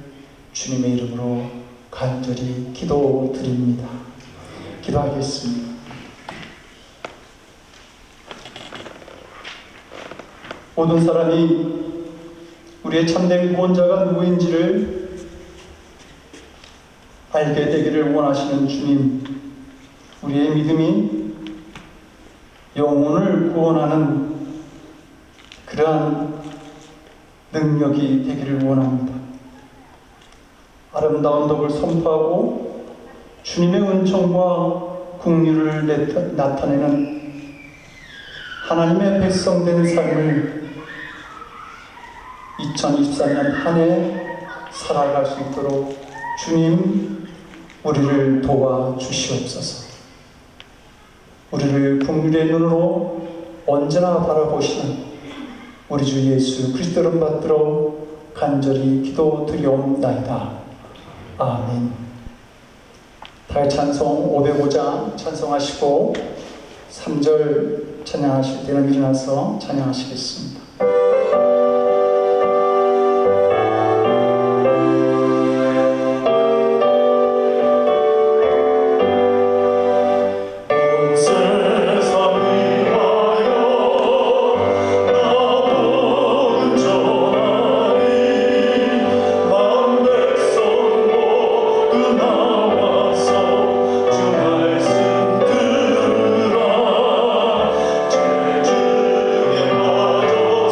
주님의 이름으로 간절히 기도드립니다. 기도하겠습니다. 모든 사람이 우리의 참된 구원자가 누구인지를 알게 되기를 원하시는 주님, 우리의 믿음이 영혼을 구원하는 그러한 능력이 되기를 원합니다. 아름다운 덕을 선포하고 주님의 은총과 긍휼을 나타내는 하나님의 백성된 삶을 2024년 한 해 살아갈 수 있도록 주님 우리를 도와주시옵소서. 우리를 긍휼의 눈으로 언제나 바라보시는 우리 주 예수 그리스도를 받들어 간절히 기도드리옵나이다. 아멘. 달 찬송 505장 찬송하시고 3절 찬양하실 때는 일어나서 찬양하시겠습니다. 제주에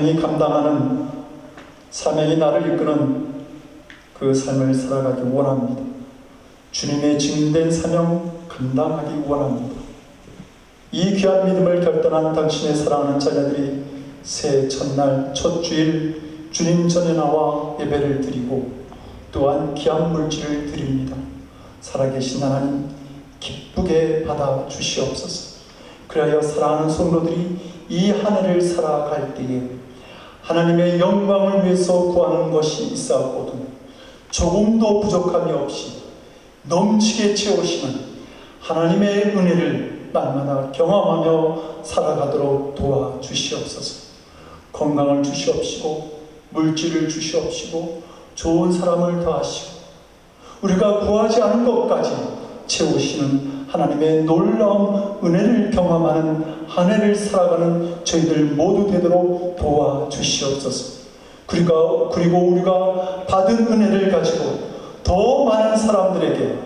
사명이 감당하는, 사명이 나를 이끄는 그 삶을 살아가기 원합니다. 주님의 증인된 사명 감당하기 원합니다. 이 귀한 믿음을 결단한 당신의 사랑하는 자녀들이 새해 첫날 첫 주일 주님 전에 나와 예배를 드리고 또한 귀한 물질을 드립니다. 살아계신 하나님 기쁘게 받아 주시옵소서. 그리하여 사랑하는 성도들이 이 한 해를 살아갈 때에 하나님의 영광을 위해서 구하는 것이 있사옵고도 조금도 부족함이 없이 넘치게 채우시는 하나님의 은혜를 날마다 경험하며 살아가도록 도와주시옵소서. 건강을 주시옵시고 물질을 주시옵시고 좋은 사람을 더하시고 우리가 구하지 않은 것까지 채우시는 하나님의 놀라운 은혜를 경험하는 한 해를 살아가는 저희들 모두 되도록 도와주시옵소서. 그리고 우리가 받은 은혜를 가지고 더 많은 사람들에게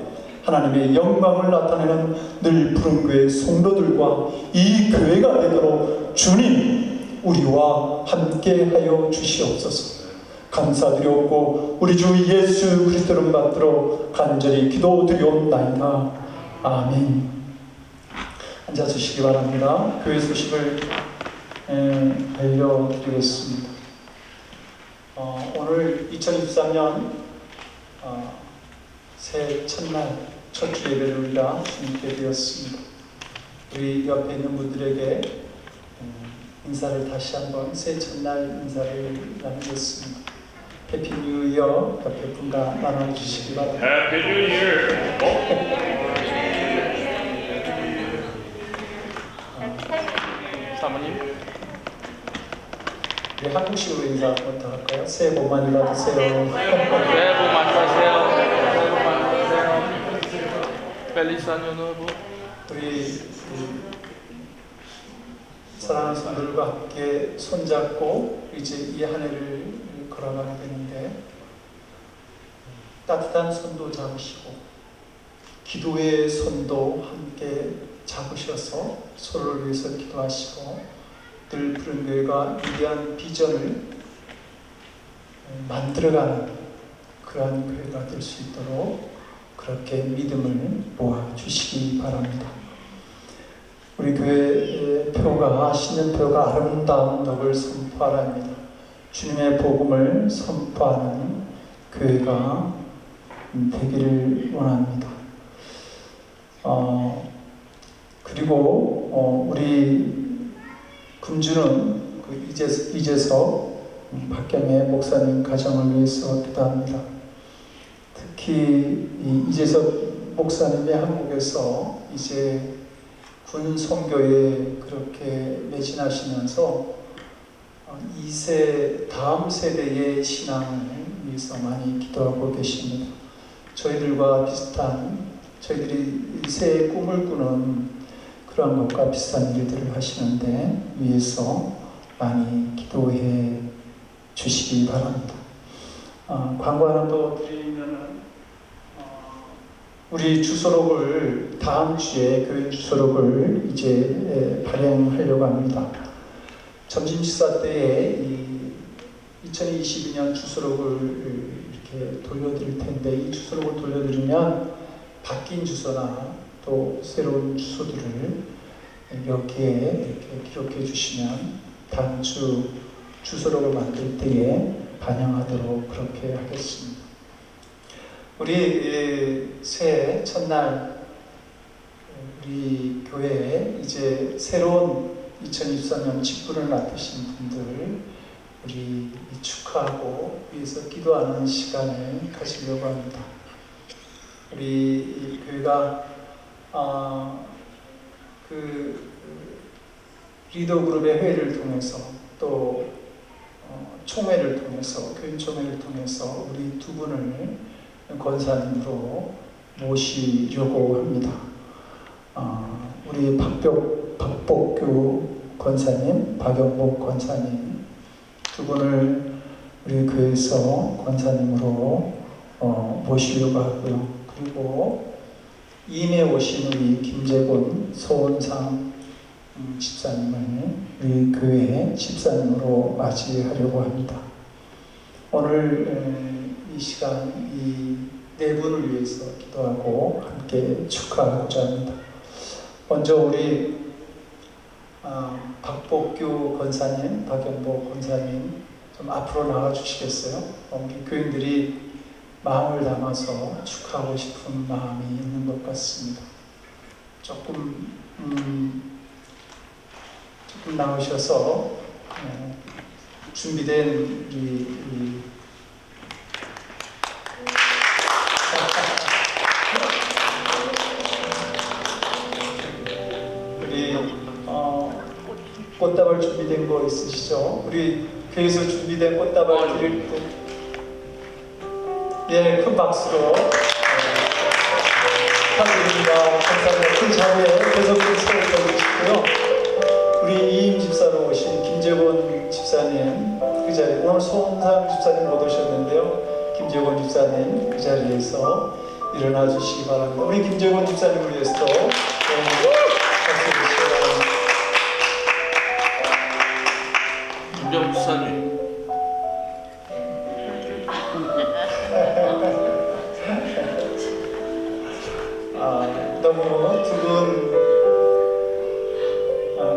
하나님의 영광을 나타내는 늘 푸른 교회 성도들과 이 교회가 되도록 주님 우리와 함께 하여 주시옵소서. 감사드리옵고 우리 주 예수 그리스도를 받들어 간절히 기도드리옵나이다. 아멘. 앉아주시기 바랍니다. 교회 소식을 알려드리겠습니다. 오늘 2023년 새해 첫날 첫 주 예배를 우리가 드리게 되었습니다. 우리 옆에 있는 분들에게 인사를 다시 한번 새해 첫날 인사를 나누겠습니다. 해피 뉴 이어 옆에 분과 나눠주시기 바랍니다. 해피 뉴 이어. 사모님. 우리 한국식으로 인사부터 할까요? 새해 복 많이 받으세요. 새해 복 많이 받으세요. 새해 복 많이 받으세요. 펠리스 아뇨 누에보. 우리 사랑하는 성도들과 함께 손잡고 이제 이 한 해를 걸어가게 되는데 따뜻한 손도 잡으시고 기도의 손도 함께 잡으셔서 서로를 위해서 기도하시고 늘 푸른 교회가 위대한 비전을 만들어가는 그러한 교회가 될 수 있도록 그렇게 믿음을 모아주시기 바랍니다. 우리 교회의 표가 신년표가 아름다운 덕을 선포하랍니다. 주님의 복음을 선포하는 교회가 되기를 원합니다. 그리고 우리 금주는 그 이재석 박경애 목사님 가정을 위해서 기도합니다. 특히 이 이재석 목사님이 한국에서 이제 군 선교에 그렇게 매진하시면서 2세 다음 세대의 신앙을 위해서 많이 기도하고 계십니다. 저희들과 비슷한 저희들이 새해 꿈을 꾸는 그런 것과 비슷한 일들을 하시는데 위해서 많이 기도해 주시기 바랍니다. 광고 하나 더 드리면은 우리 주소록을 다음 주에 교회 주소록을 이제 발행하려고 합니다. 점심식사 때에 이 2022년 주소록을 이렇게 돌려드릴 텐데 이 주소록을 돌려드리면 바뀐 주소나 또 새로운 주소들을 여기에 이렇게 기록해 주시면 다음 주 주소록을 만들 때에 반영하도록 그렇게 하겠습니다. 우리 새해 첫날 우리 교회에 이제 새로운 2023년 직분을 맡으신 분들 우리 축하하고 위해서 기도하는 시간을 가지려고 합니다. 우리 교회가 그 리더 그룹의 회의를 통해서 또 총회를 통해서 교인 총회를 통해서 우리 두 분을 권사님으로 모시려고 합니다. 우리 박복규 권사님, 박영복 권사님 두 분을 우리 교회에서 권사님으로 모시려고 하고요. 그리고 임에 오신 우리 김재곤, 소원상 집사님을 우리 교회 집사님으로 맞이하려고 합니다. 오늘 이 시간 이 네 분을 위해서 기도하고 함께 축하하고자 합니다. 먼저 우리 박복규 권사님, 박영보 권사님 좀 앞으로 나와 주시겠어요? 우리 교인들이 마음을 담아서 축하하고 싶은 마음이 있는 것 같습니다. 조금 나오셔서 준비된 우리 꽃다발 준비된 거 있으시죠? 우리 교회에서 준비된 꽃다발 드릴 때, 예, 큰 박수로 축하드립니다. 감사합니다. 큰 자리에 계속 세워 주시고요. 우리 이임 집사로 오신 김재권 집사님 그 자리에, 오늘 손상 집사님 못 오셨는데요, 김재권 집사님 그 자리에서 일어나 주시기 바랍니다. 우리 김재권 집사님을 위해서도 박수 주시기 바랍니다. 김정 집사님. 너무 두 분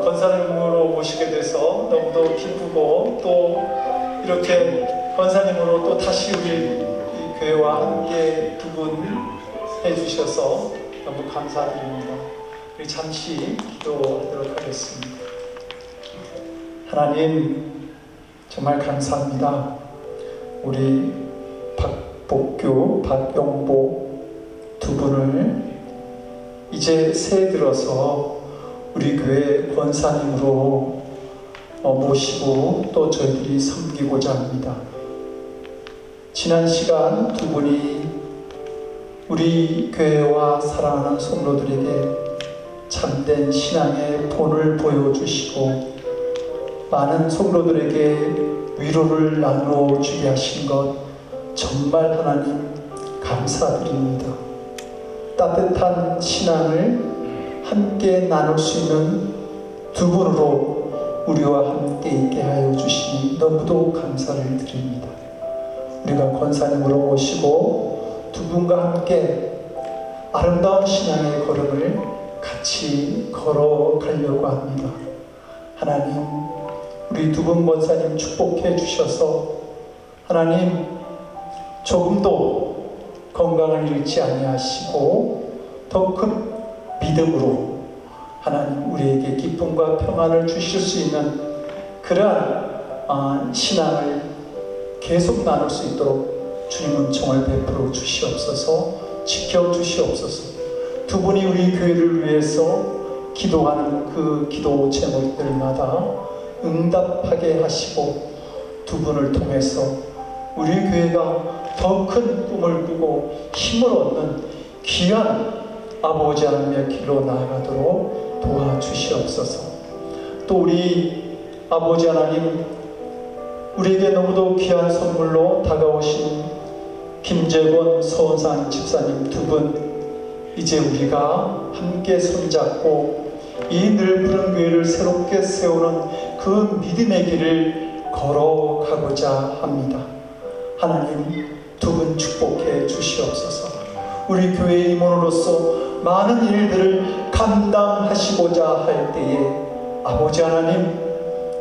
권사님으로 모시게 돼서 너무도 기쁘고, 또 이렇게 권사님으로 또 다시 우리 이 교회와 함께 두 분 해주셔서 너무 감사드립니다. 우리 잠시 기도하도록 하겠습니다. 하나님 정말 감사합니다. 우리 박복규, 박영보 두 분을 이제 새해 들어서 우리 교회 권사님으로 모시고 또 저희들이 섬기고자 합니다. 지난 시간 두 분이 우리 교회와 사랑하는 성도들에게 참된 신앙의 본을 보여주시고 많은 성도들에게 위로를 나누어 주게 하신 것 정말 하나님 감사드립니다. 따뜻한 신앙을 함께 나눌 수 있는 두 분으로 우리와 함께 있게 하여 주시니 너무도 감사를 드립니다. 우리가 권사님으로 모시고 두 분과 함께 아름다운 신앙의 걸음을 같이 걸어가려고 합니다. 하나님, 우리 두 분 권사님 축복해 주셔서 하나님 조금도 건강을 잃지 아니하시고 더 큰 믿음으로 하나님 우리에게 기쁨과 평안을 주실 수 있는 그러한 신앙을 계속 나눌 수 있도록 주님 은총을 베풀어 주시옵소서. 지켜주시옵소서. 두 분이 우리 교회를 위해서 기도하는 그 기도 제목들마다 응답하게 하시고 두 분을 통해서 우리 교회가 더 큰 꿈을 꾸고 힘을 얻는 귀한 아버지 하나님의 길로 나아가도록 도와주시옵소서. 또 우리 아버지 하나님, 우리에게 너무도 귀한 선물로 다가오신 김재권, 서원상 집사님 두 분, 이제 우리가 함께 손잡고 이 늙은 교회를 새롭게 세우는 그 믿음의 길을 걸어가고자 합니다. 하나님, 두 분 축복해 주시옵소서. 우리 교회의 임원으로서 많은 일들을 감당하시고자 할 때에 아버지 하나님,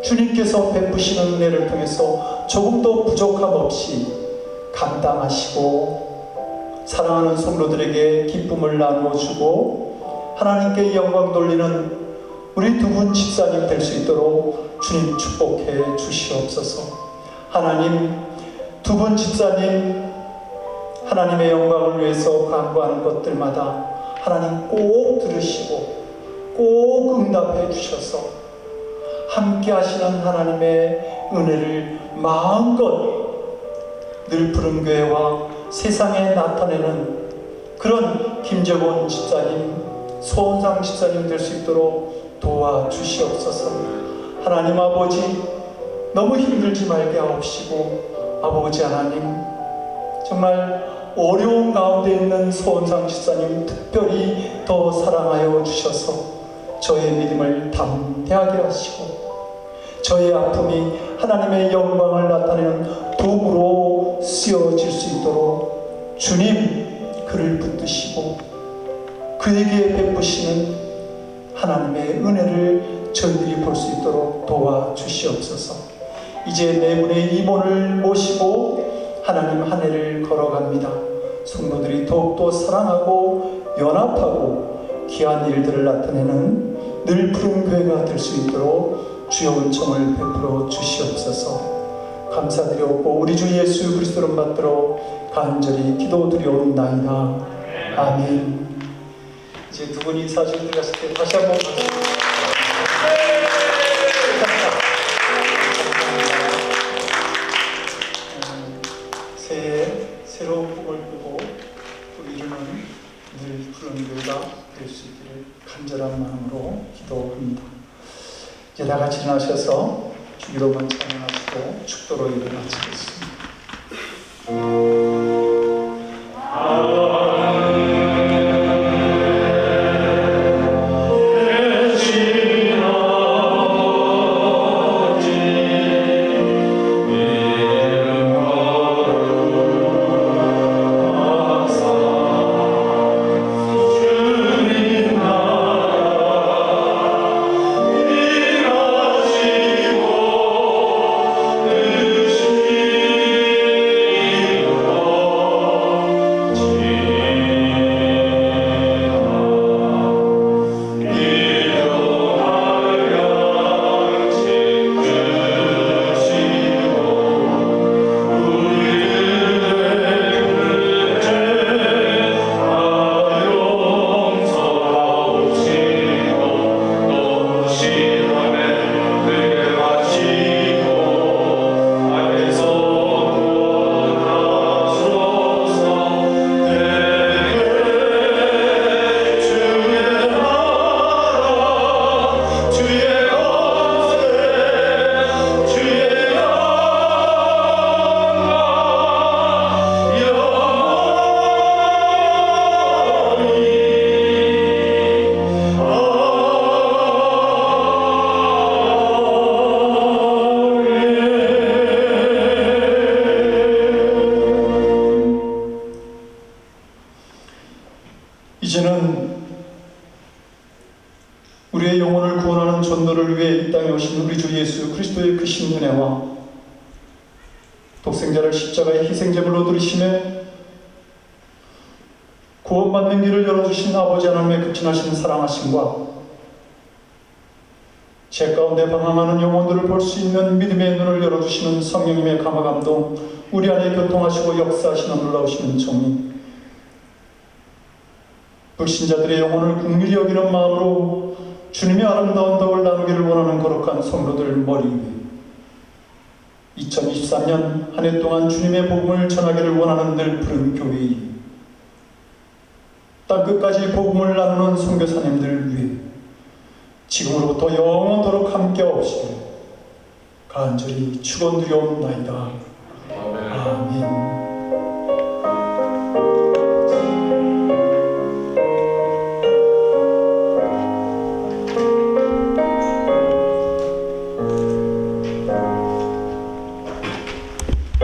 주님께서 베푸시는 은혜를 통해서 조금도 부족함 없이 감당하시고 사랑하는 성도들에게 기쁨을 나누어주고 하나님께 영광 돌리는 우리 두 분 집사님 될 수 있도록 주님 축복해 주시옵소서. 하나님, 두 분 집사님 하나님의 영광을 위해서 간구하는 것들마다 하나님 꼭 들으시고 꼭 응답해 주셔서 함께 하시는 하나님의 은혜를 마음껏 늘 푸른 교회와 세상에 나타내는 그런 김재권 집사님, 소원상 집사님 될 수 있도록 도와주시옵소서. 하나님 아버지, 너무 힘들지 말게 하옵시고 아버지 하나님, 정말 어려운 가운데 있는 소원상 집사님 특별히 더 사랑하여 주셔서 저의 믿음을 담대하게 하시고 저의 아픔이 하나님의 영광을 나타내는 도구로 쓰여질 수 있도록 주님 그를 붙드시고 그에게 베푸시는 하나님의 은혜를 저희들이 볼 수 있도록 도와주시옵소서. 이제 네 분의 임원을 모시고 하나님 한 해를 걸어갑니다. 성도들이 더욱더 사랑하고 연합하고 귀한 일들을 나타내는 늘 푸른 교회가 될 수 있도록 주여 은총을 베풀어 주시옵소서. 감사드리옵고 우리 주 예수 그리스도를 받들어 간절히 기도드리옵나이다. 아멘. 이제 두 분이 사진 들어갔을 때 다시 한번 박수. 새해 새로운 꿈을 꾸고 또 이루는 늘 푸른 교회가 될 수 있기를 간절한 마음으로 기도합니다. 이제 다 같이 일어나셔서 주기도만 찬양하시고 축도로 예배 마치겠습니다. 이제는 우리의 영혼을 구원하는 전도를 위해 이 땅에 오신 우리 주 예수 그리스도의 크신 은혜와 독생자를 십자가의 희생제물로 들이시며 구원받는 길을 열어주신 아버지 하나님의 극진하신 사랑하심과 죄 가운데 방황하는 영혼들을 볼 수 있는 믿음의 눈을 열어주시는 성령님의 감화감동, 우리 안에 교통하시고 역사하시는 놀라우시는 정의, 불신자들의 영혼을 긍휼히 여기는 마음으로 주님의 아름다운 덕을 나누기를 원하는 거룩한 성도들 머리 위에 2023년 한 해 동안 주님의 복음을 전하기를 원하는 늘 푸른 교회에 땅끝까지 복음을 나누는 선교사님들 위해 지금으로부터 영원토록 함께 하옵시길 간절히 축원드리옵나이다.